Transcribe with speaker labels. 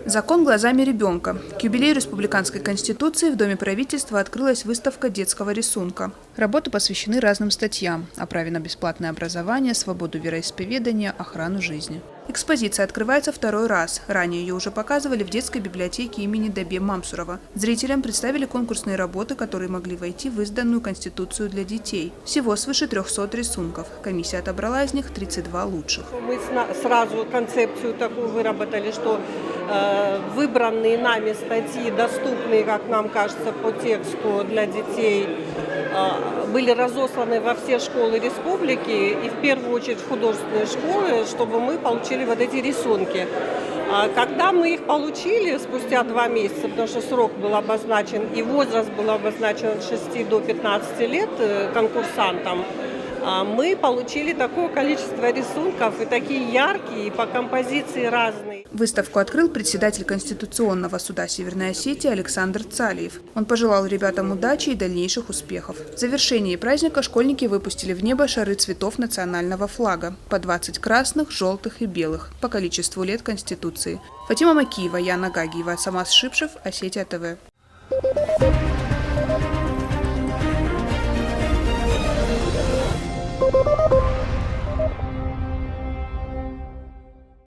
Speaker 1: Закон глазами ребенка. К юбилею Республиканской Конституции в Доме правительства открылась выставка детского рисунка. Работы посвящены разным статьям – о праве на бесплатное образование, свободу вероисповедания, охрану жизни. Экспозиция открывается второй раз. Ранее ее уже показывали в детской библиотеке имени Дабе Мамсурова. Зрителям представили конкурсные работы, которые могли войти в изданную Конституцию для детей. Всего свыше 300 рисунков. Комиссия отобрала из них 32 лучших.
Speaker 2: Мы сразу концепцию такую выработали, что выбранные нами статьи, доступные, как нам кажется, по тексту для детей, были разосланы во все школы республики и в первую очередь в художественные школы, чтобы мы получили вот эти рисунки. Когда мы их получили спустя 2 месяца, потому что срок был обозначен и возраст был обозначен от 6 до 15 лет конкурсантам, мы получили такое количество рисунков, и такие яркие, и по композиции разные.
Speaker 1: Выставку открыл председатель Конституционного суда Северной Осетии Александр Цалиев. Он пожелал ребятам удачи и дальнейших успехов. В завершении праздника школьники выпустили в небо шары цветов национального флага – по 20 красных, желтых и белых, по количеству лет Конституции. Фатима Макиева, Яна Гагиева, Самас Шипшев, Осетия ТВ.